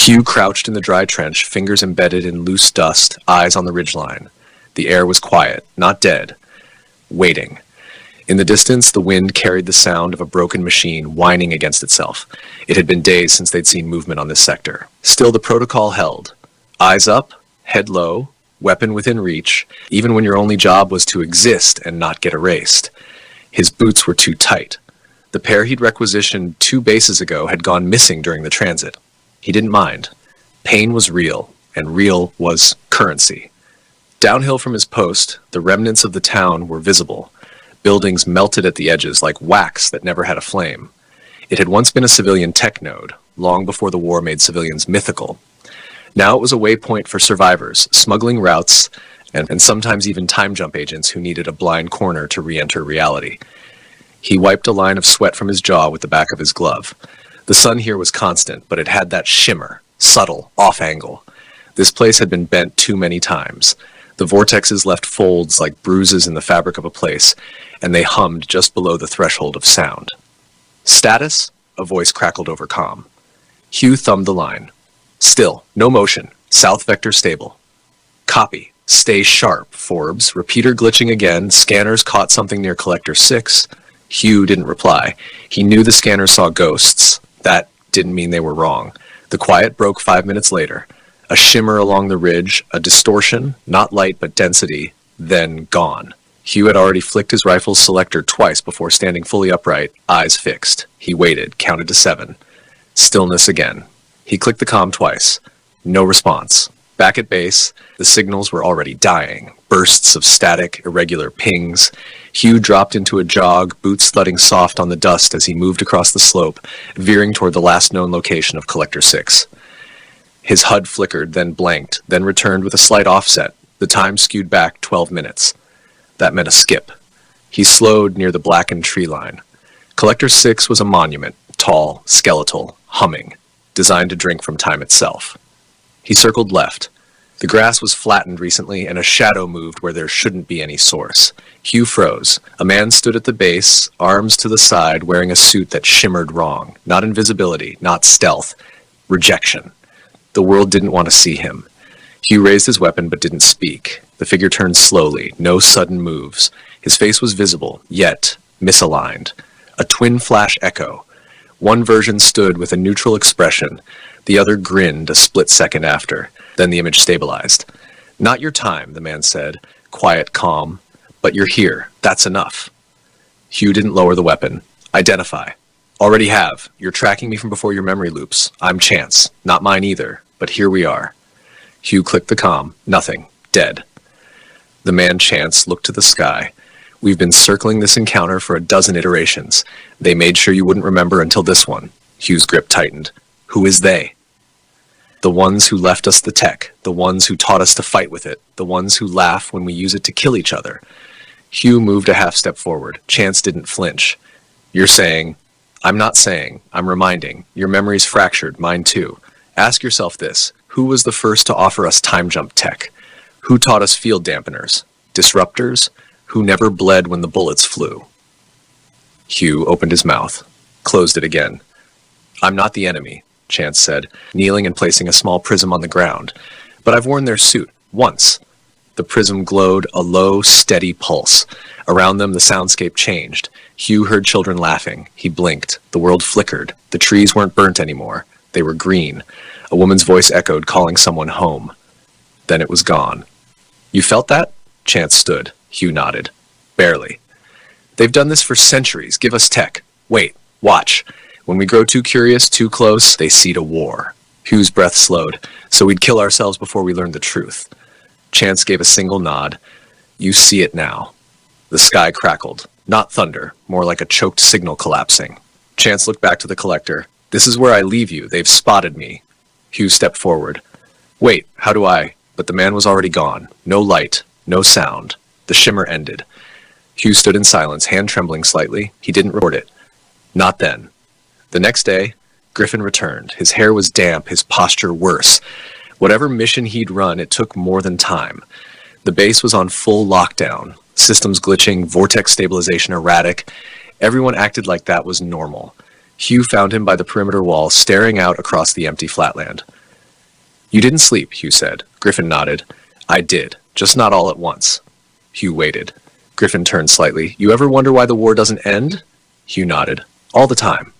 Hugh crouched in the dry trench, fingers embedded in loose dust, eyes on the ridgeline. The air was quiet, not dead. Waiting. In the distance, the wind carried the sound of a broken machine whining against itself. It had been days since they'd seen movement on this sector. Still, the protocol held. Eyes up, head low, weapon within reach, even when your only job was to exist and not get erased. His boots were too tight. The pair he'd requisitioned 2 bases ago had gone missing during the transit. He didn't mind. Pain was real, and real was currency. Downhill from his post, the remnants of the town were visible. Buildings melted at the edges like wax that never had a flame. It had once been a civilian tech node, long before the war made civilians mythical. Now it was a waypoint for survivors, smuggling routes, and sometimes even time jump agents who needed a blind corner to re-enter reality. He wiped a line of sweat from his jaw with the back of his glove. The sun here was constant, but it had that shimmer, subtle, off-angle. This place had been bent too many times. The vortexes left folds like bruises in the fabric of a place, and they hummed just below the threshold of sound. Status? A voice crackled over comm. Hugh thumbed the line. Still, no motion. South vector stable. Copy. Stay sharp, Forbes. Repeater glitching again. Scanners caught something near Collector 6. Hugh didn't reply. He knew the scanners saw ghosts. That didn't mean they were wrong. The quiet broke 5 minutes later. A shimmer along the ridge, a distortion, not light but density, then gone. Hugh had already flicked his rifle's selector twice before standing fully upright, eyes fixed. He waited, counted to 7. Stillness again. He clicked the comm twice. No response. Back at base, the signals were already dying. Bursts of static, irregular pings. Hugh dropped into a jog, boots thudding soft on the dust as he moved across the slope, veering toward the last known location of Collector 6. His HUD flickered, then blanked, then returned with a slight offset. The time skewed back 12 minutes. That meant a skip. He slowed near the blackened tree line. Collector 6 was a monument, tall, skeletal, humming, designed to drink from time itself. He circled left. The grass was flattened recently, and a shadow moved where there shouldn't be any source. Hugh froze. A man stood at the base, arms to the side, wearing a suit that shimmered wrong. Not invisibility, not stealth. Rejection. The world didn't want to see him. Hugh raised his weapon but didn't speak. The figure turned slowly, no sudden moves. His face was visible, yet misaligned. A twin flash echo. One version stood with a neutral expression. The other grinned a split second after. Then the image stabilized. Not your time, the man said, quiet, calm. But you're here. That's enough. Hugh didn't lower the weapon. Identify. Already have. You're tracking me from before your memory loops. I'm Chance. Not mine either. But here we are. Hugh clicked the comm. Nothing. Dead. The man Chance looked to the sky. We've been circling this encounter for a dozen iterations. They made sure you wouldn't remember until this one. Hugh's grip tightened. Who is they? The ones who left us the tech. The ones who taught us to fight with it. The ones who laugh when we use it to kill each other. Hugh moved a half step forward. Chance didn't flinch. You're saying... I'm not saying. I'm reminding. Your memory's fractured. Mine too. Ask yourself this. Who was the first to offer us time jump tech? Who taught us field dampeners? Disruptors? Who never bled when the bullets flew? Hugh opened his mouth, closed it again. I'm not the enemy, Chance said, kneeling and placing a small prism on the ground. But I've worn their suit, once. The prism glowed a low, steady pulse. Around them, the soundscape changed. Hugh heard children laughing. He blinked. The world flickered. The trees weren't burnt anymore. They were green. A woman's voice echoed, calling someone home. Then it was gone. You felt that? Chance stood. Hugh nodded. Barely. They've done this for centuries. Give us tech. Wait. Watch. When we grow too curious, too close, they seed a war. Hugh's breath slowed. So we'd kill ourselves before we learned the truth. Chance gave a single nod. You see it now. The sky crackled. Not thunder, more like a choked signal collapsing. Chance looked back to the collector. This is where I leave you. They've spotted me. Hugh stepped forward. Wait, how do I... But the man was already gone. No light, no sound. The shimmer ended. Hugh stood in silence, hand trembling slightly. He didn't report it. Not then. The next day, Griffin returned. His hair was damp, his posture worse. Whatever mission he'd run, it took more than time. The base was on full lockdown. Systems glitching, vortex stabilization erratic. Everyone acted like that was normal. Hugh found him by the perimeter wall, staring out across the empty flatland. You didn't sleep, Hugh said. Griffin nodded. I did, just not all at once. Hugh waited. Griffin turned slightly. You ever wonder why the war doesn't end? Hugh nodded. All the time.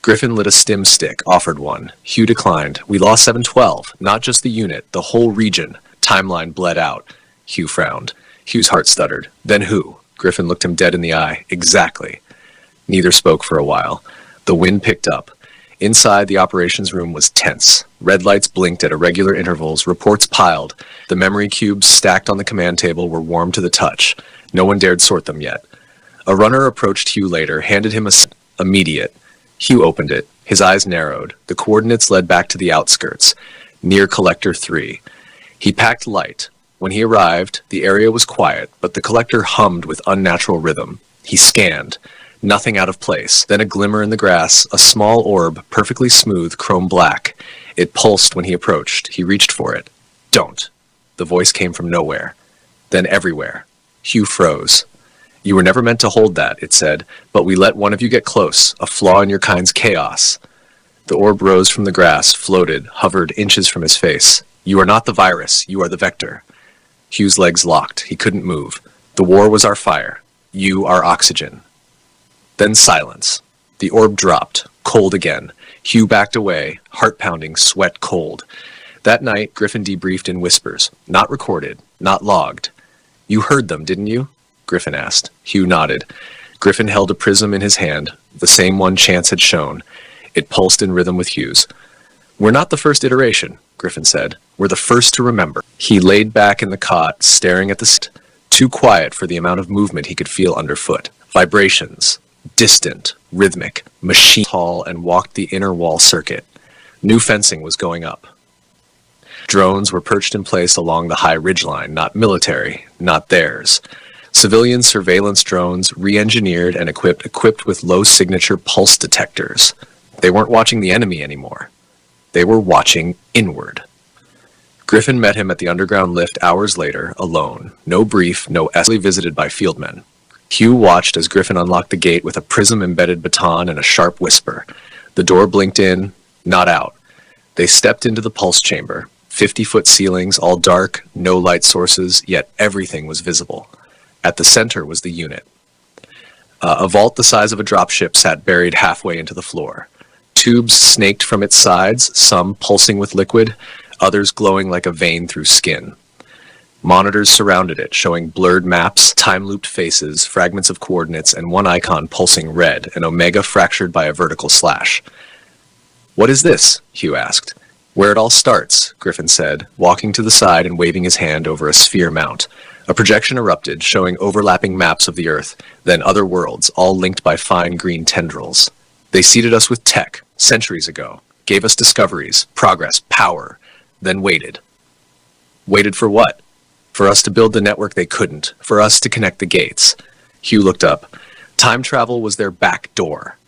Griffin lit a stim stick, offered one. Hugh declined. We lost 712, not just the unit, the whole region. Timeline bled out. Hugh frowned. Hugh's heart stuttered. Then who? Griffin looked him dead in the eye. Exactly. Neither spoke for a while. The wind picked up. Inside, the operations room was tense. Red lights blinked at irregular intervals, reports piled. The memory cubes stacked on the command table were warm to the touch. No one dared sort them yet. A runner approached Hugh later, handed him immediate. Hugh opened it. His eyes narrowed. The coordinates led back to the outskirts, near Collector 3. He packed light. When he arrived, the area was quiet, but the collector hummed with unnatural rhythm. He scanned. Nothing out of place. Then a glimmer in the grass, a small orb, perfectly smooth, chrome black. It pulsed when he approached. He reached for it. Don't. The voice came from nowhere. Then everywhere. Hugh froze. You were never meant to hold that, it said, but we let one of you get close, a flaw in your kind's chaos. The orb rose from the grass, floated, hovered inches from his face. You are not the virus. You are the vector. Hugh's legs locked. He couldn't move. The war was our fire. You are oxygen. Then silence. The orb dropped, cold again. Hugh backed away, heart pounding, sweat cold. That night, Griffin debriefed in whispers, not recorded, not logged. You heard them, didn't you? Griffin asked. Hugh nodded. Griffin held a prism in his hand, the same one Chance had shown. It pulsed in rhythm with Hugh's. We're not the first iteration, Griffin said. We're the first to remember. He laid back in the cot, staring at the too quiet for the amount of movement he could feel underfoot. Vibrations. Distant, rhythmic, machine tall, and walked the inner wall circuit. New fencing was going up. Drones were perched in place along the high ridgeline, not military, not theirs. Civilian surveillance drones, re-engineered and equipped with low-signature pulse detectors. They weren't watching the enemy anymore. They were watching inward. Griffin met him at the underground lift hours later, alone. No brief, no visited by fieldmen. Hugh watched as Griffin unlocked the gate with a prism-embedded baton and a sharp whisper. The door blinked in, not out. They stepped into the pulse chamber. 50-foot ceilings, all dark, no light sources, yet everything was visible. At the center was the unit. A vault the size of a dropship sat buried halfway into the floor. Tubes snaked from its sides, some pulsing with liquid, others glowing like a vein through skin. Monitors surrounded it, showing blurred maps, time-looped faces, fragments of coordinates, and one icon pulsing red, an omega fractured by a vertical slash. What is this? Hugh asked. Where it all starts, Griffin said, walking to the side and waving his hand over a sphere mount. A projection erupted, showing overlapping maps of the Earth, then other worlds, all linked by fine green tendrils. They seeded us with tech, centuries ago, gave us discoveries, progress, power, then waited. Waited for what? For us to build the network they couldn't, for us to connect the gates. Hugh looked up. Time travel was their back door.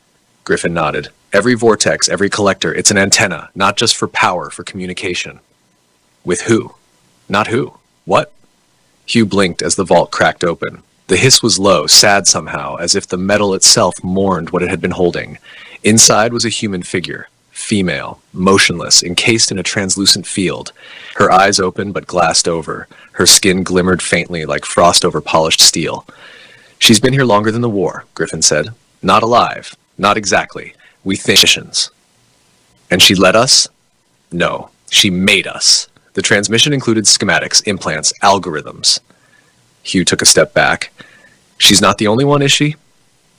Griffin nodded. Every vortex, every collector, it's an antenna, not just for power, for communication. With who? Not who. What? Hugh blinked as the vault cracked open. The hiss was low, sad somehow, as if the metal itself mourned what it had been holding. Inside was a human figure. Female, motionless, encased in a translucent field. Her eyes open but glassed over. Her skin glimmered faintly like frost over polished steel. She's been here longer than the war, Griffin said. Not alive. Not exactly. We think missions. And she led us? No. She made us. The transmission included schematics, implants, algorithms. Hugh took a step back. She's not the only one, is she?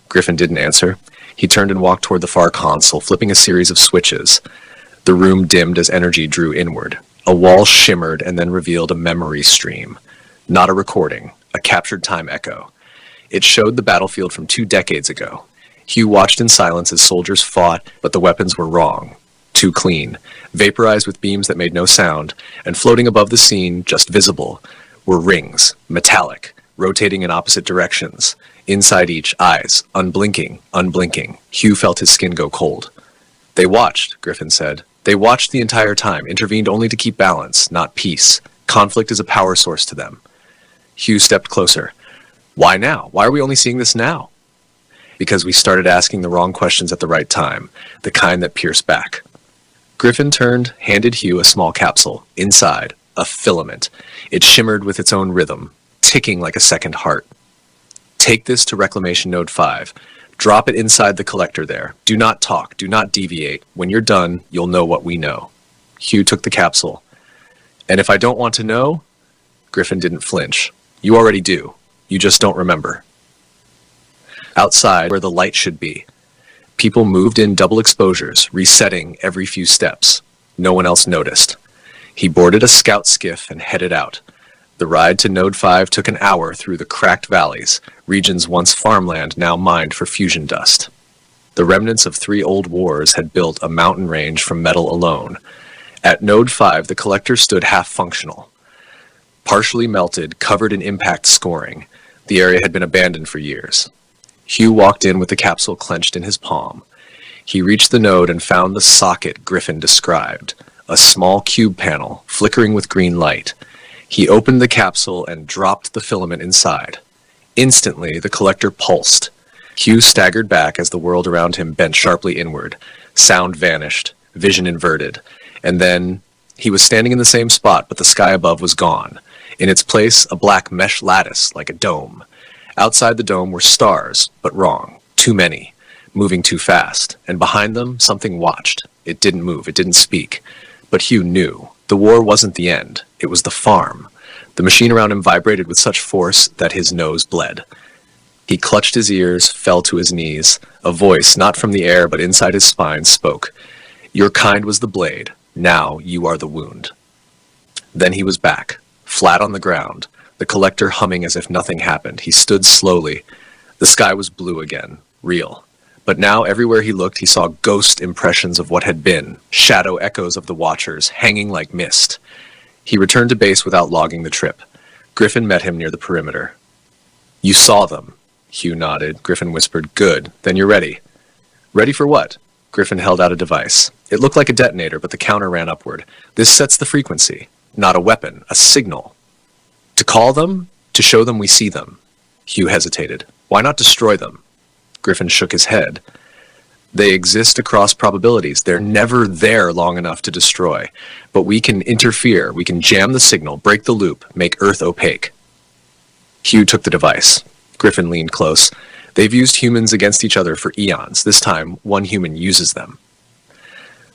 Griffin didn't answer. He turned and walked toward the far console, flipping a series of switches. The room dimmed as energy drew inward. A wall shimmered and then revealed a memory stream. Not a recording, a captured time echo. It showed the battlefield from 2 decades ago. Hugh watched in silence as soldiers fought, but the weapons were wrong. Too clean, vaporized with beams that made no sound, and floating above the scene, just visible, were rings, metallic, rotating in opposite directions. Inside each, eyes, unblinking, unblinking. Hugh felt his skin go cold. They watched, Griffin said. They watched the entire time, intervened only to keep balance, not peace. Conflict is a power source to them. Hugh stepped closer. Why now? Why are we only seeing this now? Because we started asking the wrong questions at the right time, the kind that pierce back. Griffin turned, handed Hugh a small capsule. Inside, a filament. It shimmered with its own rhythm, ticking like a second heart. Take this to Reclamation Node 5. Drop it inside the collector there. Do not talk. Do not deviate. When you're done, you'll know what we know. Hugh took the capsule. And if I don't want to know? Griffin didn't flinch. You already do. You just don't remember. Outside, where the light should be, people moved in double exposures, resetting every few steps. No one else noticed. He boarded a scout skiff and headed out. The ride to Node 5 took an hour through the cracked valleys, regions once farmland now mined for fusion dust. The remnants of 3 old wars had built a mountain range from metal alone. At Node 5, the collector stood half-functional. Partially melted, covered in impact scoring, the area had been abandoned for years. Hugh walked in with the capsule clenched in his palm. He reached the node and found the socket Griffin described, a small cube panel, flickering with green light. He opened the capsule and dropped the filament inside. Instantly, the collector pulsed. Hugh staggered back as the world around him bent sharply inward. Sound vanished, vision inverted. And then, he was standing in the same spot, but the sky above was gone. In its place, a black mesh lattice, like a dome. Outside the dome were stars, but wrong. Too many. Moving too fast. And behind them, something watched. It didn't move, it didn't speak. But Hugh knew. The war wasn't the end. It was the farm. The machine around him vibrated with such force that his nose bled. He clutched his ears, fell to his knees. A voice, not from the air but inside his spine, spoke. Your kind was the blade. Now you are the wound. Then he was back, flat on the ground, the collector humming as if nothing happened. He stood slowly. The sky was blue again, real. But now everywhere he looked, he saw ghost impressions of what had been, shadow echoes of the Watchers, hanging like mist. He returned to base without logging the trip. Griffin met him near the perimeter. You saw them. Hugh nodded. Griffin whispered, Good, then you're ready. Ready for what? Griffin held out a device. It looked like a detonator, but the counter ran upward. This sets the frequency. Not a weapon, a signal. To call them? To show them we see them. Hugh hesitated. Why not destroy them? Griffin shook his head. They exist across probabilities. They're never there long enough to destroy. But we can interfere. We can jam the signal, break the loop, make Earth opaque. Hugh took the device. Griffin leaned close. They've used humans against each other for eons. This time, one human uses them.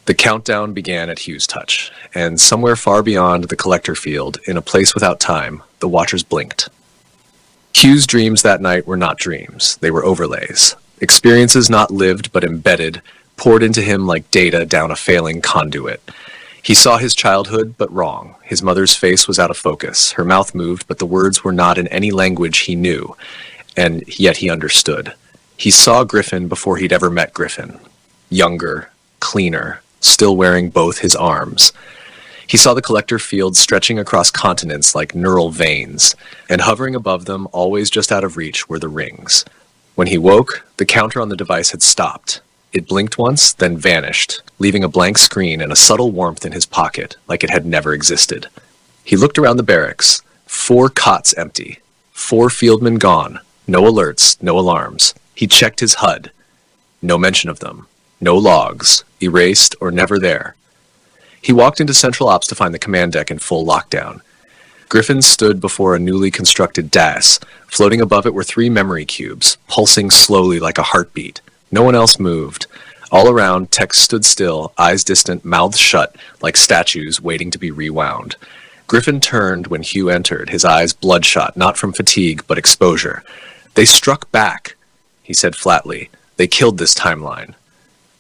The countdown began at Hugh's touch, and somewhere far beyond the collector field, in a place without time, the Watchers blinked. Hugh's dreams that night were not dreams. They were overlays. Experiences not lived but embedded, poured into him like data down a failing conduit. He saw his childhood, but wrong. His mother's face was out of focus. Her mouth moved, but the words were not in any language he knew, and yet he understood. He saw Griffin before he'd ever met Griffin. Younger, cleaner, still wearing both his arms. He saw the collector field stretching across continents like neural veins, and hovering above them, always just out of reach, were the rings. When he woke, the counter on the device had stopped. It blinked once, then vanished, leaving a blank screen and a subtle warmth in his pocket, like it had never existed. He looked around the barracks. 4 cots empty. 4 fieldmen gone. No alerts, no alarms. He checked his HUD. No mention of them. No logs. Erased or never there. He walked into Central Ops to find the command deck in full lockdown. Griffin stood before a newly constructed DAS. Floating above it were 3 memory cubes, pulsing slowly like a heartbeat. No one else moved. All around, techs stood still, eyes distant, mouths shut, like statues waiting to be rewound. Griffin turned when Hugh entered, his eyes bloodshot, not from fatigue, but exposure. They struck back, he said flatly. They killed this timeline.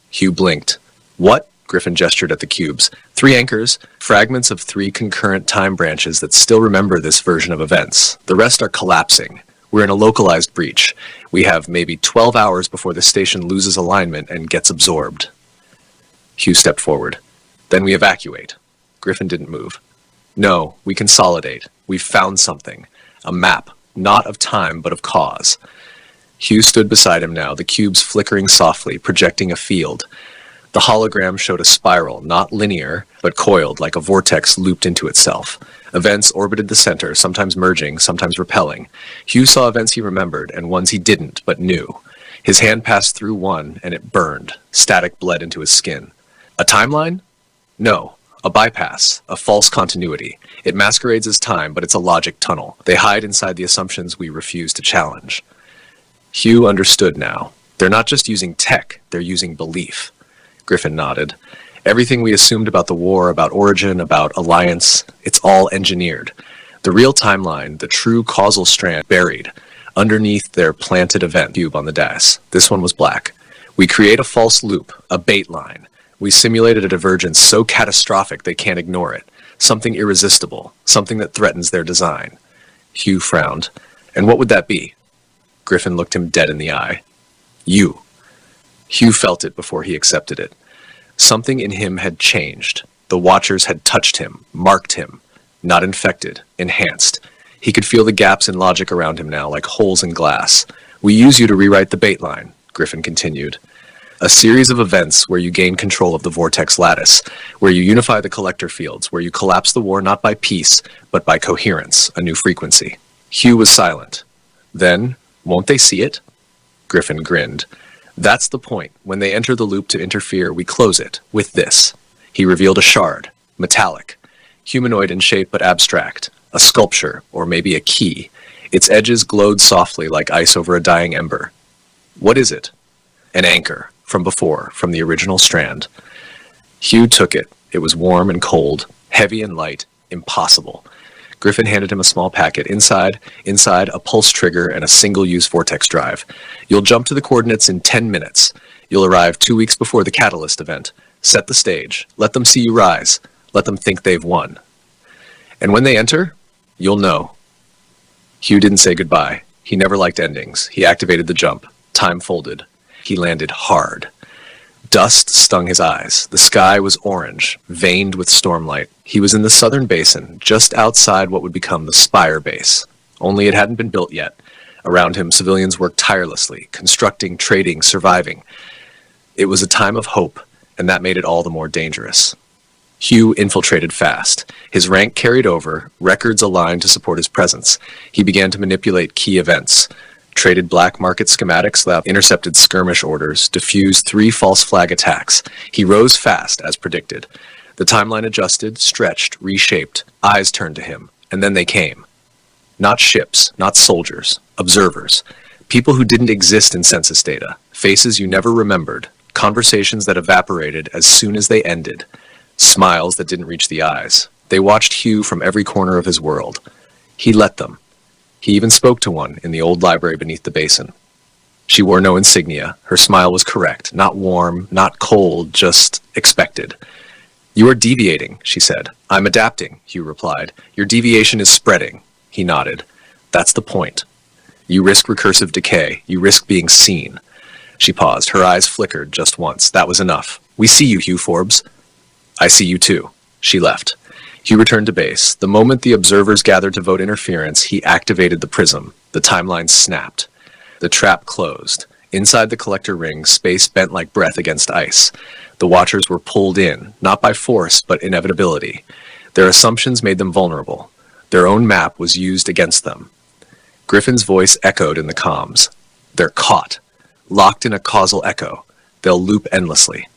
Hugh blinked. What? Griffin gestured at the cubes. 3 anchors, fragments of 3 concurrent time branches that still remember this version of events. The rest are collapsing. We're in a localized breach. We have maybe 12 hours before the station loses alignment and gets absorbed. Hugh stepped forward. Then we evacuate. Griffin didn't move. No, we consolidate. We've found something. A map, not of time, but of cause. Hugh stood beside him now, the cubes flickering softly, projecting a field. The hologram showed a spiral, not linear, but coiled, like a vortex looped into itself. Events orbited the center, sometimes merging, sometimes repelling. Hugh saw events he remembered, and ones he didn't, but knew. His hand passed through one, and it burned. Static bled into his skin. A timeline? No, a bypass, a false continuity. It masquerades as time, but it's a logic tunnel. They hide inside the assumptions we refuse to challenge. Hugh understood now. They're not just using tech, they're using belief. Griffin nodded. Everything we assumed about the war, about origin, about alliance, it's all engineered. The real timeline, the true causal strand, buried underneath their planted event cube on the dais. This one was black. We create a false loop, a bait line. We simulated a divergence so catastrophic they can't ignore it. Something irresistible, something that threatens their design. Hugh frowned. And what would that be? Griffin looked him dead in the eye. You. Hugh felt it before he accepted it. Something in him had changed. The Watchers had touched him, marked him. Not infected, enhanced. He could feel the gaps in logic around him now, like holes in glass. We use you to rewrite the bait line, Griffin continued. A series of events where you gain control of the vortex lattice, where you unify the collector fields, where you collapse the war not by peace, but by coherence, a new frequency. Hugh was silent. Then, won't they see it? Griffin grinned. That's the point. When they enter the loop to interfere, we close it, with this. He revealed a shard, metallic, humanoid in shape but abstract, a sculpture, or maybe a key. Its edges glowed softly like ice over a dying ember. What is it? An anchor, from before, from the original strand. Hugh took it. It was warm and cold, heavy and light, impossible. Griffin handed him a small packet. Inside, a pulse trigger and a single-use vortex drive. You'll jump to the coordinates in 10 minutes. You'll arrive 2 weeks before the Catalyst event. Set the stage. Let them see you rise. Let them think they've won. And when they enter, you'll know. Hugh didn't say goodbye. He never liked endings. He activated the jump. Time folded. He landed hard. Dust stung his eyes. The sky was orange, veined with stormlight. He was in the southern basin, just outside what would become the Spire base. Only it hadn't been built yet. Around him, civilians worked tirelessly, constructing, trading, surviving. It was a time of hope, and that made it all the more dangerous. Hugh infiltrated fast. His rank carried over, records aligned to support his presence. He began to manipulate key events. Traded black market schematics that intercepted skirmish orders, diffused 3 false flag attacks. He rose fast, as predicted. The timeline adjusted, stretched, reshaped. Eyes turned to him, and then they came. Not ships, not soldiers, observers. People who didn't exist in census data. Faces you never remembered. Conversations that evaporated as soon as they ended. Smiles that didn't reach the eyes. They watched Hugh from every corner of his world. He let them. He even spoke to one in the old library beneath the basin. She wore no insignia. Her smile was correct, not warm, not cold, just expected. You are deviating, she said. I'm adapting, Hugh replied. Your deviation is spreading. He nodded. That's the point. You risk recursive decay. You risk being seen. She paused. Her eyes flickered just once. That was enough. We see you, Hugh Forbes. I see you too. She left. Hugh returned to base. The moment the observers gathered to vote interference, he activated the prism. The timeline snapped. The trap closed. Inside the collector ring, space bent like breath against ice. The Watchers were pulled in, not by force, but inevitability. Their assumptions made them vulnerable. Their own map was used against them. Griffin's voice echoed in the comms. They're caught. Locked in a causal echo. They'll loop endlessly.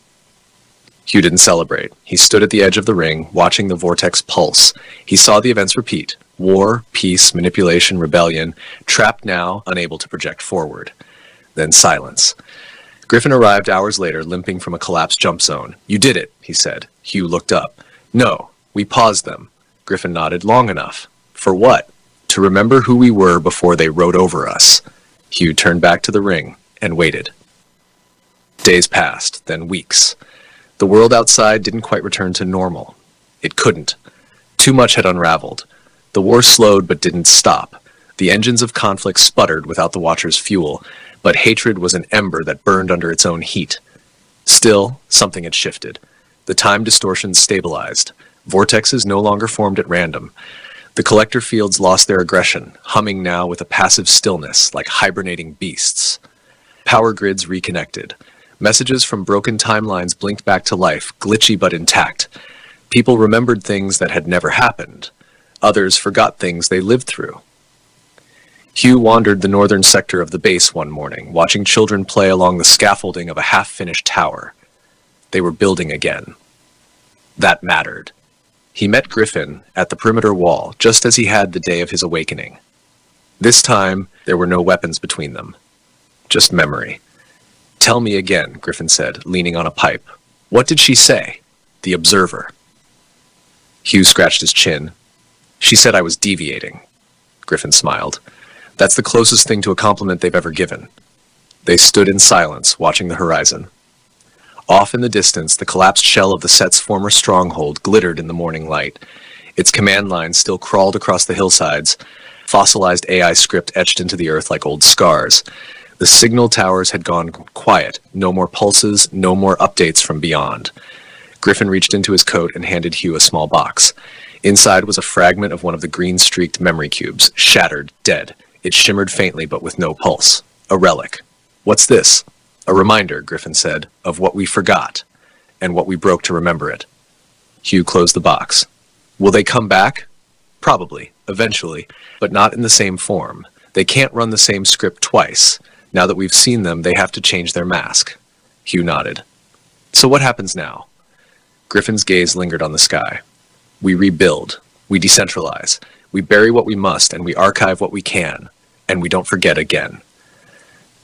Hugh didn't celebrate. He stood at the edge of the ring, watching the vortex pulse. He saw the events repeat. War, peace, manipulation, rebellion, trapped now, unable to project forward. Then silence. Griffin arrived hours later, limping from a collapsed jump zone. You did it, he said. Hugh looked up. No, we paused them. Griffin nodded. Long enough. For what? To remember who we were before they rode over us. Hugh turned back to the ring and waited. Days passed, then weeks. The world outside didn't quite return to normal. It couldn't. Too much had unraveled. The war slowed but didn't stop. The engines of conflict sputtered without the Watchers' fuel, but hatred was an ember that burned under its own heat. Still, something had shifted. The time distortions stabilized. Vortexes no longer formed at random. The collector fields lost their aggression, humming now with a passive stillness, like hibernating beasts. Power grids reconnected. Messages from broken timelines blinked back to life, glitchy but intact. People remembered things that had never happened. Others forgot things they lived through. Hugh wandered the northern sector of the base one morning, watching children play along the scaffolding of a half-finished tower. They were building again. That mattered. He met Griffin at the perimeter wall, just as he had the day of his awakening. This time, there were no weapons between them. Just memory. "Tell me again," Griffin said, leaning on a pipe. "What did she say?" "The observer." Hugh scratched his chin. "She said I was deviating." Griffin smiled. "That's the closest thing to a compliment they've ever given." They stood in silence, watching the horizon. Off in the distance, the collapsed shell of the set's former stronghold glittered in the morning light. Its command lines still crawled across the hillsides, fossilized AI script etched into the earth like old scars. The signal towers had gone quiet. No more pulses, no more updates from beyond. Griffin reached into his coat and handed Hugh a small box. Inside was a fragment of one of the green-streaked memory cubes, shattered, dead. It shimmered faintly but with no pulse. A relic. "What's this?" "A reminder," Griffin said, "of what we forgot, and what we broke to remember it." Hugh closed the box. "Will they come back?" "Probably, eventually, but not in the same form. They can't run the same script twice. Now that we've seen them, they have to change their mask." Hugh nodded. "So what happens now?" Griffin's gaze lingered on the sky. "We rebuild. We decentralize. We bury what we must, and we archive what we can. And we don't forget again."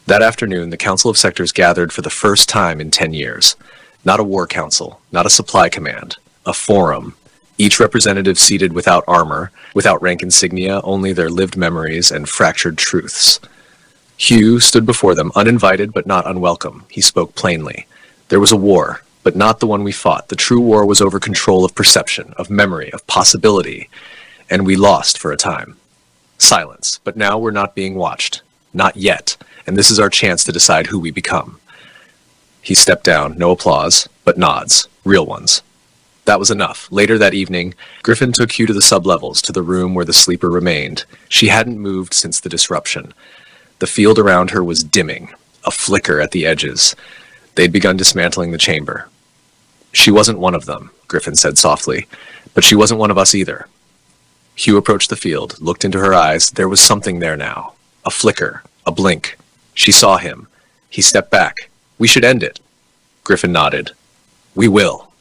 That afternoon, the Council of Sectors gathered for the first time in 10 years. Not a war council, not a supply command, a forum. Each representative seated without armor, without rank insignia, only their lived memories and fractured truths. Hugh stood before them, uninvited but not unwelcome. He spoke plainly. There was a war, but not the one we fought. The true war was over control of perception, of memory, of possibility, and we lost for a time. Silence, but now we're not being watched. Not yet, and this is our chance to decide who we become. He stepped down, no applause, but nods, real ones. That was enough. Later that evening, Griffin took Hugh to the sublevels, to the room where the sleeper remained. She hadn't moved since the disruption. The field around her was dimming, a flicker at the edges. They'd begun dismantling the chamber. "She wasn't one of them," Griffin said softly, "but she wasn't one of us either." Hugh approached the field, looked into her eyes. There was something there now. A flicker, a blink. She saw him. He stepped back. "We should end it." Griffin nodded. "We will."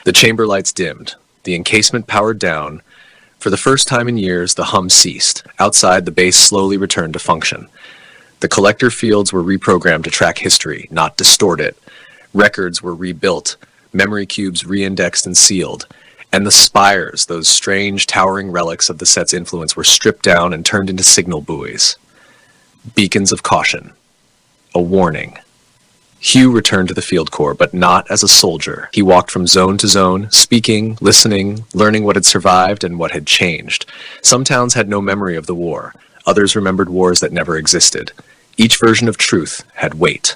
The chamber lights dimmed. The encasement powered down. For the first time in years, the hum ceased. Outside, the base slowly returned to function. The collector fields were reprogrammed to track history, not distort it. Records were rebuilt, memory cubes re-indexed and sealed, and the spires, those strange, towering relics of the set's influence, were stripped down and turned into signal buoys. Beacons of caution. A warning. Hugh returned to the field corps, but not as a soldier. He walked from zone to zone, speaking, listening, learning what had survived and what had changed. Some towns had no memory of the war. Others remembered wars that never existed. Each version of truth had weight.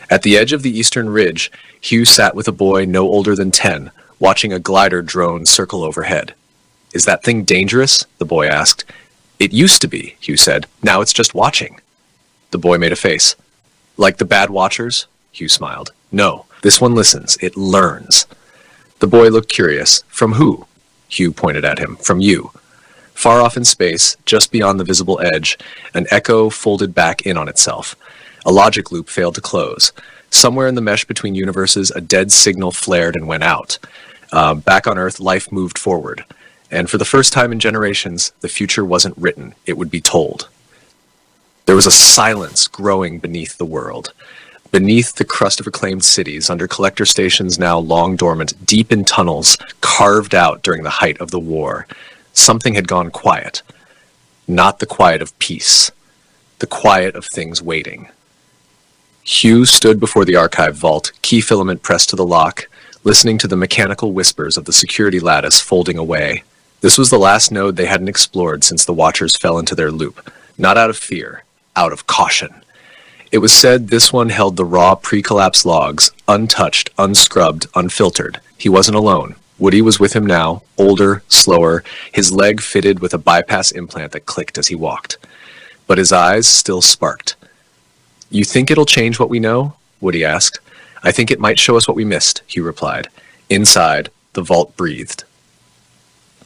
At the edge of the eastern ridge, Hugh sat with a boy no older than 10, watching a glider drone circle overhead. "Is that thing dangerous?" the boy asked. "It used to be," Hugh said. "Now it's just watching." The boy made a face. "Like the bad watchers?" Hugh smiled. "No, this one listens. It learns." The boy looked curious. "From who?" Hugh pointed at him. "From you." Far off in space, just beyond the visible edge, an echo folded back in on itself. A logic loop failed to close. Somewhere in the mesh between universes, a dead signal flared and went out. Back on Earth, life moved forward. And for the first time in generations, the future wasn't written. It would be told. There was a silence growing beneath the world. Beneath the crust of reclaimed cities, under collector stations now long dormant, deep in tunnels carved out during the height of the war, something had gone quiet. Not the quiet of peace. The quiet of things waiting. Hugh stood before the archive vault, key filament pressed to the lock, listening to the mechanical whispers of the security lattice folding away. This was the last node they hadn't explored since the Watchers fell into their loop. Not out of fear, out of caution. It was said this one held the raw pre-collapse logs, untouched, unscrubbed, unfiltered. He wasn't alone. Woody was with him now, older, slower, his leg fitted with a bypass implant that clicked as he walked. But his eyes still sparked. "You think it'll change what we know?" Woody asked. "I think it might show us what we missed," Hugh replied. Inside, the vault breathed.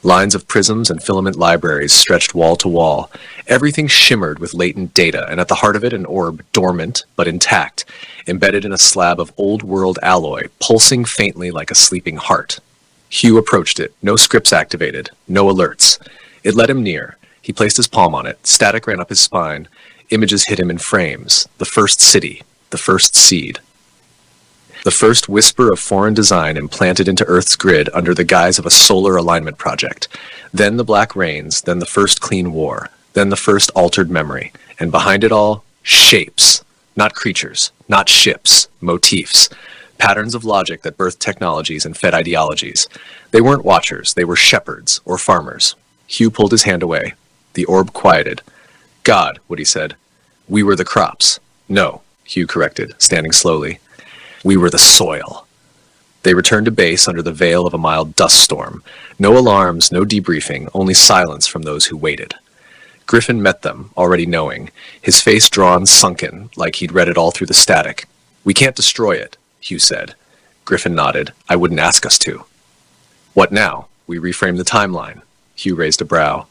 Lines of prisms and filament libraries stretched wall to wall. Everything shimmered with latent data, and at the heart of it an orb, dormant but intact, embedded in a slab of old-world alloy, pulsing faintly like a sleeping heart. Hugh approached it, no scripts activated, no alerts. It led him near. He placed his palm on it. Static ran up his spine. Images hit him in frames. The first city, the first seed. The first whisper of foreign design implanted into Earth's grid under the guise of a solar alignment project. Then the black rains, then the first clean war, then the first altered memory. And behind it all, shapes. Not creatures, not ships, motifs. Patterns of logic that birthed technologies and fed ideologies. They weren't watchers, they were shepherds or farmers. Hugh pulled his hand away. The orb quieted. God, Woody said. We were the crops. No, Hugh corrected, standing slowly. We were the soil. They returned to base under the veil of a mild dust storm. No alarms, no debriefing, only silence from those who waited. Griffin met them, already knowing, his face drawn sunken, like he'd read it all through the static. We can't destroy it, Hugh said. Griffin nodded. I wouldn't ask us to. What now? We reframe the timeline. Hugh raised a brow.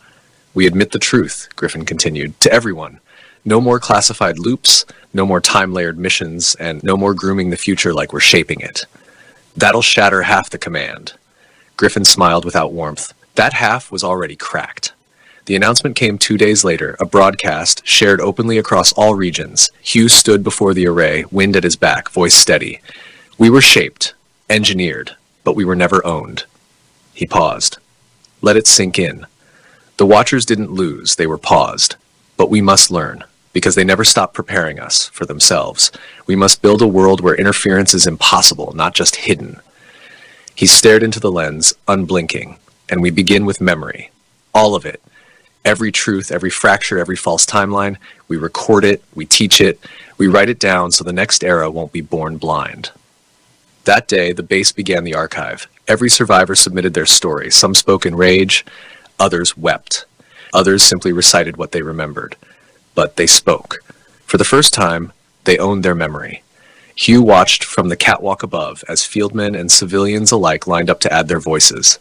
We admit the truth, Griffin continued, to everyone. No more classified loops, no more time-layered missions, and no more grooming the future like we're shaping it. That'll shatter half the command. Griffin smiled without warmth. That half was already cracked. The announcement came 2 days later, a broadcast shared openly across all regions. Hugh stood before the array, wind at his back, voice steady. We were shaped, engineered, but we were never owned. He paused. Let it sink in. The Watchers didn't lose, they were paused. But we must learn, because they never stopped preparing us for themselves. We must build a world where interference is impossible, not just hidden. He stared into the lens, unblinking, and we begin with memory. All of it. Every truth, every fracture, every false timeline. We record it, we teach it, we write it down so the next era won't be born blind. That day, the base began the archive. Every survivor submitted their story. Some spoke in rage, others wept. Others simply recited what they remembered. But they spoke. For the first time, they owned their memory. Hugh watched from the catwalk above as fieldmen and civilians alike lined up to add their voices.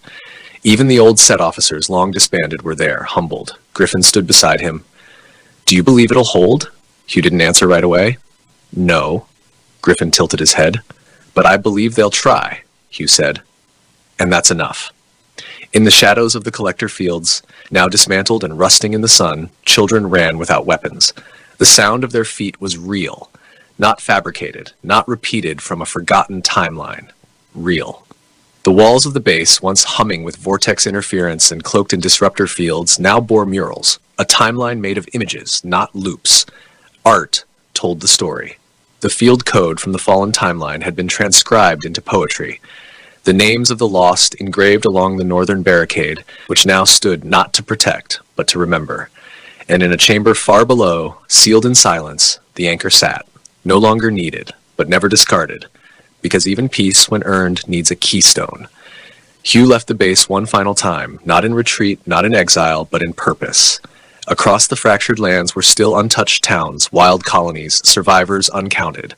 Even the old set officers, long disbanded, were there, humbled. Griffin stood beside him. Do you believe it'll hold? Hugh didn't answer right away. No. Griffin tilted his head. But I believe they'll try, Hugh said. And that's enough. In the shadows of the collector fields, now dismantled and rusting in the sun, children ran without weapons. The sound of their feet was real, not fabricated, not repeated from a forgotten timeline. Real. The walls of the base, once humming with vortex interference and cloaked in disruptor fields, now bore murals, a timeline made of images, not loops. Art told the story. The field code from the fallen timeline had been transcribed into poetry. The names of the lost engraved along the northern barricade, which now stood not to protect, but to remember. And in a chamber far below, sealed in silence, the anchor sat, no longer needed, but never discarded, because even peace, when earned, needs a keystone. Hugh left the base one final time, not in retreat, not in exile, but in purpose. Across the fractured lands were still untouched towns, wild colonies, survivors uncounted.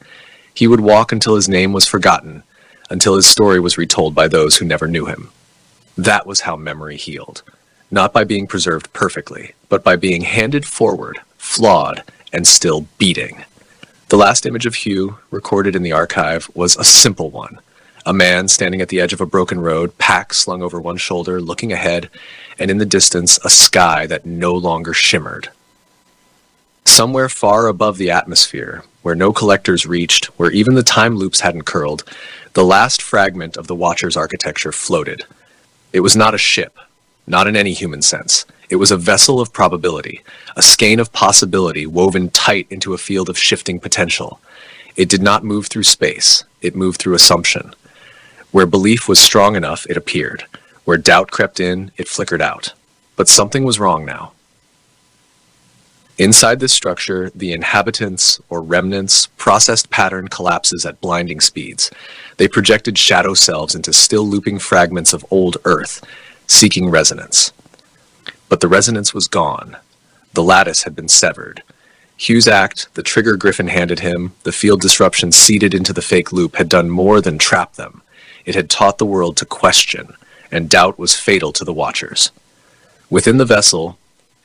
He would walk until his name was forgotten, until his story was retold by those who never knew him. That was how memory healed, not by being preserved perfectly, but by being handed forward, flawed, and still beating. The last image of Hugh, recorded in the archive, was a simple one. A man standing at the edge of a broken road, pack slung over one shoulder, looking ahead, and in the distance, a sky that no longer shimmered. Somewhere far above the atmosphere, where no collectors reached, where even the time loops hadn't curled, the last fragment of the Watcher's architecture floated. It was not a ship, not in any human sense. It was a vessel of probability, a skein of possibility woven tight into a field of shifting potential. It did not move through space, it moved through assumption. Where belief was strong enough, it appeared. Where doubt crept in, it flickered out. But something was wrong now. Inside this structure, the inhabitants, or remnants, processed pattern collapses at blinding speeds. They projected shadow selves into still looping fragments of old Earth, seeking resonance. But the resonance was gone. The lattice had been severed. Hugh's act, the trigger Griffin handed him, the field disruption seeded into the fake loop had done more than trap them. It had taught the world to question, and doubt was fatal to the watchers. Within the vessel,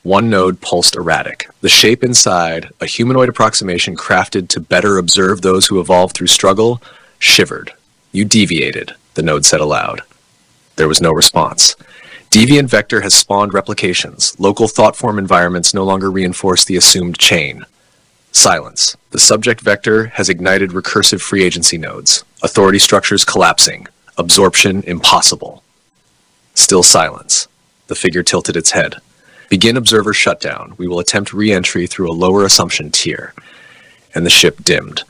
one node pulsed erratic. The shape inside, a humanoid approximation crafted to better observe those who evolved through struggle, shivered. "You deviated," the node said aloud. There was no response. Deviant vector has spawned replications. Local thought-form environments no longer reinforce the assumed chain. Silence. The subject vector has ignited recursive free agency nodes. Authority structures collapsing. Absorption impossible. Still silence. The figure tilted its head. "Begin observer shutdown. We will attempt re-entry through a lower assumption tier." And the ship dimmed.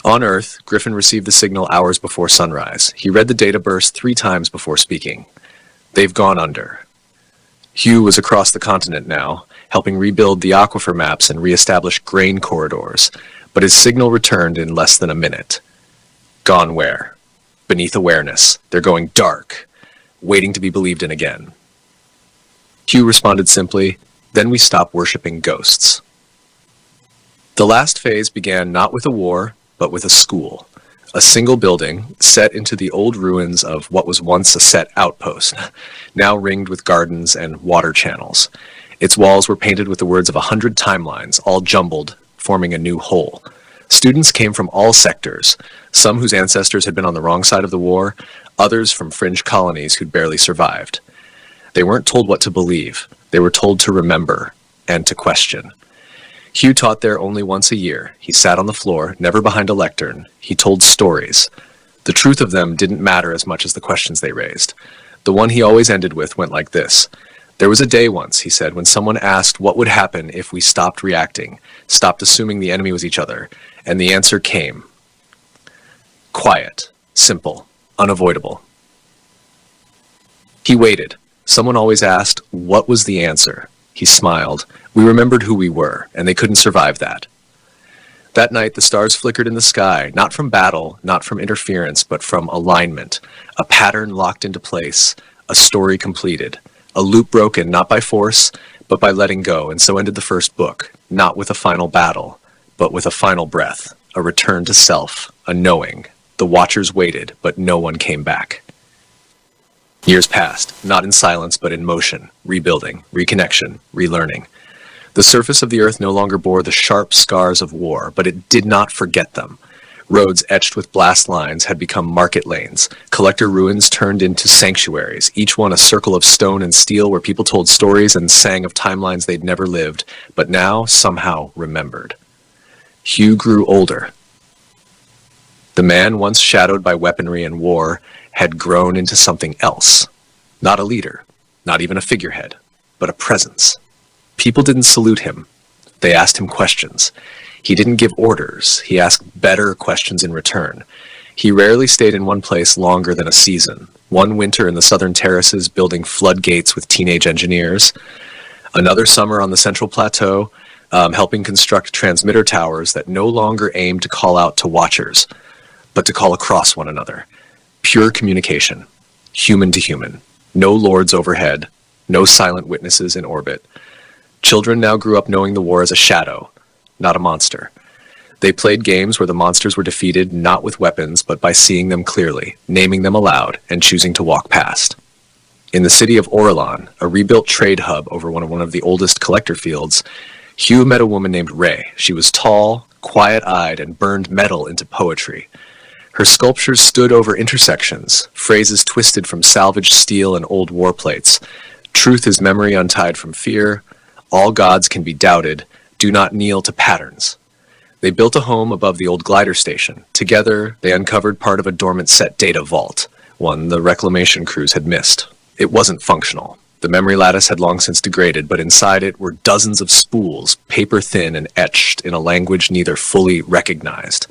On Earth, Griffin received the signal hours before sunrise. He read the data burst 3 times before speaking. "They've gone under." Hugh was across the continent now, helping rebuild the aquifer maps and re-establish grain corridors, but his signal returned in less than a minute. Gone where? Beneath awareness. They're going dark, waiting to be believed in again. Hugh responded simply, "Then we stop worshipping ghosts." The last phase began not with a war, but with a school. A single building set into the old ruins of what was once a set outpost, now ringed with gardens and water channels. Its walls were painted with the words of 100 timelines, all jumbled, forming a new whole. Students came from all sectors, some whose ancestors had been on the wrong side of the war, others from fringe colonies who'd barely survived. They weren't told what to believe. They were told to remember and to question. Hugh taught there only once a year. He sat on the floor, never behind a lectern. He told stories. The truth of them didn't matter as much as the questions they raised. The one he always ended with went like this. "There was a day once," he said, "when someone asked what would happen if we stopped reacting, stopped assuming the enemy was each other, and the answer came. Quiet, simple, unavoidable." He waited. Someone always asked, "What was the answer?" He smiled. We remembered who we were, and they couldn't survive that. That night, the stars flickered in the sky, not from battle, not from interference, but from alignment. A pattern locked into place, a story completed. A loop broken, not by force, but by letting go, and so ended the first book, not with a final battle, but with a final breath, a return to self, a knowing. The watchers waited, but no one came back. Years passed, not in silence, but in motion, rebuilding, reconnection, relearning. The surface of the earth no longer bore the sharp scars of war, but it did not forget them. Roads etched with blast lines had become market lanes. Collector ruins turned into sanctuaries, each one a circle of stone and steel where people told stories and sang of timelines they'd never lived, but now somehow remembered. Hugh grew older. The man once shadowed by weaponry and war had grown into something else. Not a leader, not even a figurehead, but a presence. People didn't salute him. They asked him questions. He didn't give orders. He asked better questions in return. He rarely stayed in one place longer than a season. One winter in the southern terraces building floodgates with teenage engineers. Another summer on the central plateau, helping construct transmitter towers that no longer aimed to call out to watchers, but to call across one another. Pure communication, human to human. No lords overhead, no silent witnesses in orbit. Children now grew up knowing the war as a shadow, not a monster. They played games where the monsters were defeated not with weapons, but by seeing them clearly, naming them aloud, and choosing to walk past. In the city of Orlan, a rebuilt trade hub over one of the oldest collector fields, Hugh met a woman named Ray. She was tall, quiet-eyed, and burned metal into poetry. Her sculptures stood over intersections, phrases twisted from salvaged steel and old war plates. Truth is memory untied from fear. All gods can be doubted. Do not kneel to patterns. They built a home above the old glider station. Together, they uncovered part of a dormant set data vault, one the reclamation crews had missed. It wasn't functional. The memory lattice had long since degraded, but inside it were dozens of spools, paper thin and etched in a language neither fully recognized.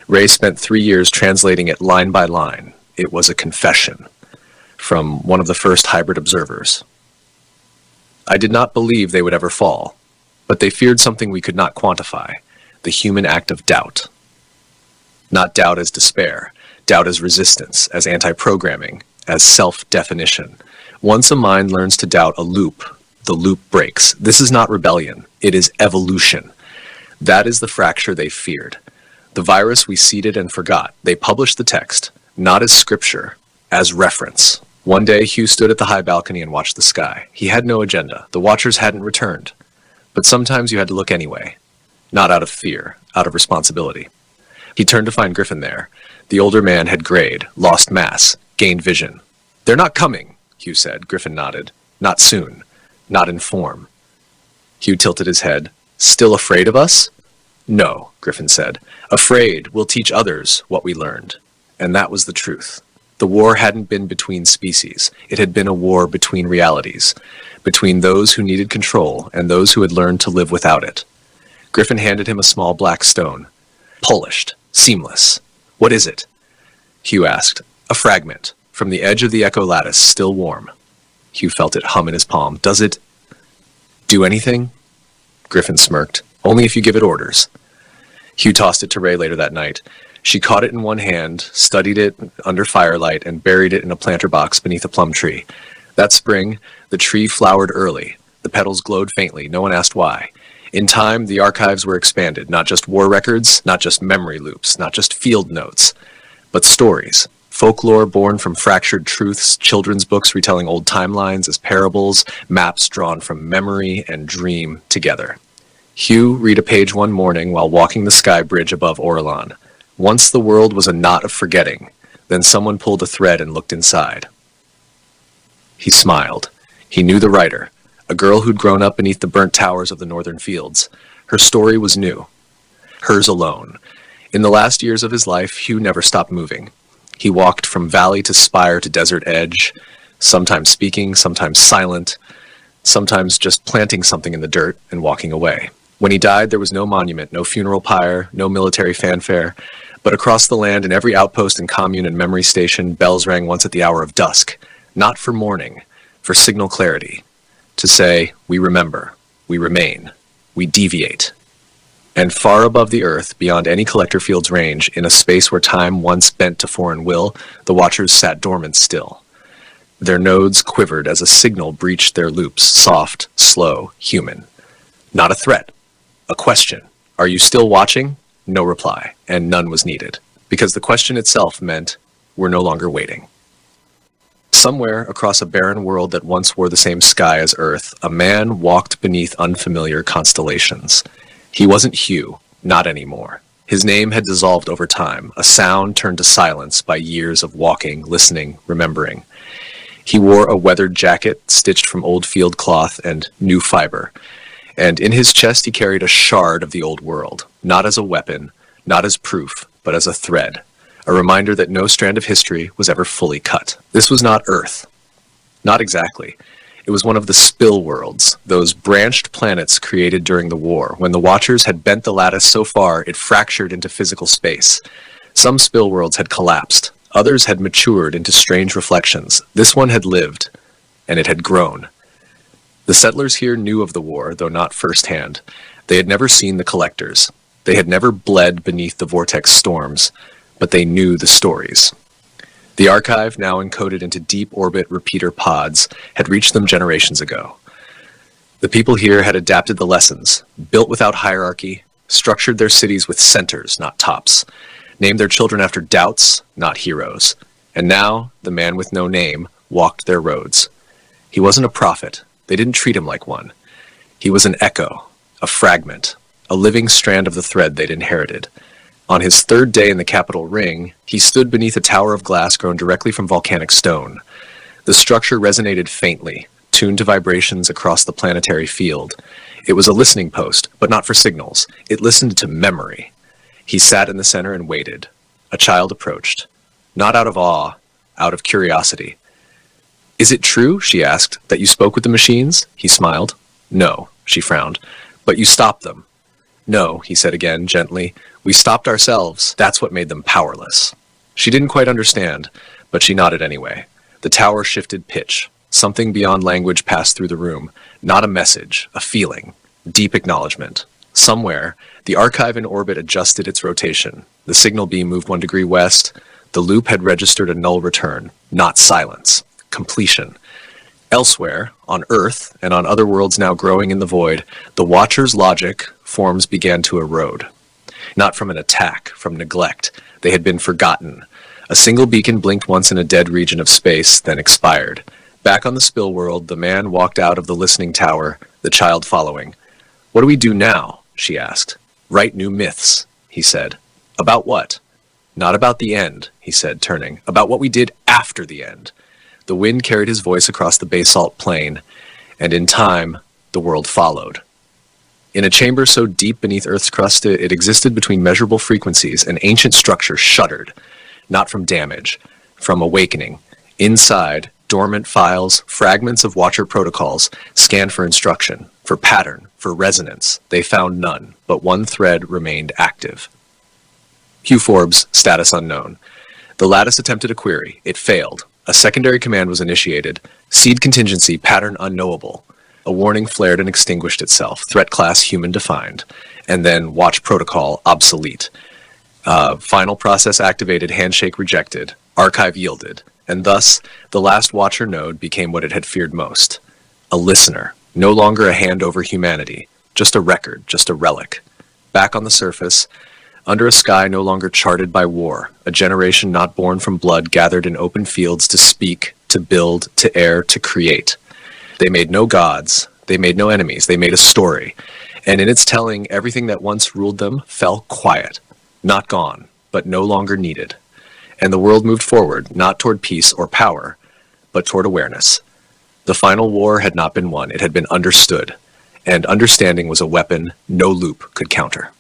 Ray spent 3 years translating it line by line. It was a confession from one of the first hybrid observers. I did not believe they would ever fall, but they feared something we could not quantify, the human act of doubt. Not doubt as despair, doubt as resistance, as anti-programming, as self-definition. Once a mind learns to doubt a loop, the loop breaks. This is not rebellion, it is evolution. That is the fracture they feared. The virus we seeded and forgot. They published the text, not as scripture, as reference. One day, Hugh stood at the high balcony and watched the sky. He had no agenda. The watchers hadn't returned. But sometimes you had to look anyway. Not out of fear, out of responsibility. He turned to find Griffin there. The older man had grayed, lost mass, gained vision. "They're not coming," Hugh said. Griffin nodded. "Not soon. Not in form." Hugh tilted his head. "Still afraid of us?" "No," Griffin said. "Afraid we'll teach others what we learned." And that was the truth. The war hadn't been between species. It had been a war between realities, between those who needed control and those who had learned to live without it. Griffin handed him a small black stone. "Polished, seamless. What is it?" Hugh asked. "A fragment, from the edge of the echo lattice, still warm." Hugh felt it hum in his palm. "Does it do anything?" Griffin smirked. "Only if you give it orders." Hugh tossed it to Ray later that night. She caught it in one hand, studied it under firelight, and buried it in a planter box beneath a plum tree. That spring, the tree flowered early. The petals glowed faintly. No one asked why. In time, the archives were expanded. Not just war records, not just memory loops, not just field notes, but stories. Folklore born from fractured truths, children's books retelling old timelines as parables, maps drawn from memory and dream together. Hugh read a page one morning while walking the sky bridge above Orlan. Once the world was a knot of forgetting, then someone pulled a thread and looked inside. He smiled. He knew the writer, a girl who'd grown up beneath the burnt towers of the northern fields. Her story was new. Hers alone. In the last years of his life, Hugh never stopped moving. He walked from valley to spire to desert edge, sometimes speaking, sometimes silent, sometimes just planting something in the dirt and walking away. When he died, there was no monument, no funeral pyre, no military fanfare, but across the land in every outpost and commune and memory station, bells rang once at the hour of dusk, not for mourning, for signal clarity, to say, we remember, we remain, we deviate. And far above the earth, beyond any collector field's range, in a space where time once bent to foreign will, the watchers sat dormant still. Their nodes quivered as a signal breached their loops, soft, slow, human. Not a threat, a question. Are you still watching? No reply, and none was needed, because the question itself meant we're no longer waiting. Somewhere across a barren world that once wore the same sky as Earth, a man walked beneath unfamiliar constellations. He wasn't Hugh, not anymore. His name had dissolved over time, a sound turned to silence by years of walking, listening, remembering. He wore a weathered jacket stitched from old field cloth and new fiber, and in his chest he carried a shard of the old world, not as a weapon, not as proof, but as a thread, a reminder that no strand of history was ever fully cut. This was not Earth. Not exactly. It was one of the spill worlds, those branched planets created during the war, when the Watchers had bent the lattice so far it fractured into physical space. Some spill worlds had collapsed. Others had matured into strange reflections. This one had lived, and it had grown. The settlers here knew of the war, though not firsthand. They had never seen the collectors. They had never bled beneath the vortex storms, but they knew the stories. The archive, now encoded into deep orbit repeater pods, had reached them generations ago. The people here had adapted the lessons, built without hierarchy, structured their cities with centers, not tops, named their children after doubts, not heroes. And now, the man with no name walked their roads. He wasn't a prophet. They didn't treat him like one. He was an echo, a fragment, a living strand of the thread they'd inherited. On his third day in the capital ring, he stood beneath a tower of glass grown directly from volcanic stone. The structure resonated faintly, tuned to vibrations across the planetary field. It was a listening post, but not for signals. It listened to memory. He sat in the center and waited. A child approached, not out of awe, out of curiosity. "Is it true," she asked, "that you spoke with the machines?" He smiled. "No," she frowned. "But you stopped them." "No," he said again, gently. "We stopped ourselves. That's what made them powerless." She didn't quite understand, but she nodded anyway. The tower shifted pitch. Something beyond language passed through the room. Not a message, a feeling. Deep acknowledgement. Somewhere, the archive in orbit adjusted its rotation. The signal beam moved 1 degree west. The loop had registered a null return, not silence. Completion. Elsewhere, on Earth and on other worlds now growing in the void, the Watchers' logic forms began to erode. Not from an attack, from neglect. They had been forgotten. A single beacon blinked once in a dead region of space, then expired. Back on the spill world, the man walked out of the listening tower, the child following. "What do we do now?" she asked. "Write new myths," he said. "About what?" "Not about the end," he said, turning. "About what we did after the end." The wind carried his voice across the basalt plain, and in time, the world followed. In a chamber so deep beneath Earth's crust it existed between measurable frequencies, an ancient structure shuddered, not from damage, from awakening. Inside, dormant files, fragments of Watcher protocols, scanned for instruction, for pattern, for resonance. They found none, but one thread remained active. Hugh Forbes, status unknown. The Lattice attempted a query. It failed. A secondary command was initiated. Seed contingency, pattern unknowable. A warning flared and extinguished itself. Threat class human defined. And then watch protocol obsolete. Final process activated, handshake rejected. Archive yielded. And thus, the last Watcher node became what it had feared most. A listener. No longer a hand over humanity. Just a record. Just a relic. Back on the surface, under a sky no longer charted by war, a generation not born from blood gathered in open fields to speak, to build, to err, to create. They made no gods, they made no enemies, they made a story, and in its telling, everything that once ruled them fell quiet, not gone, but no longer needed. And the world moved forward, not toward peace or power, but toward awareness. The final war had not been won, it had been understood, and understanding was a weapon no loop could counter.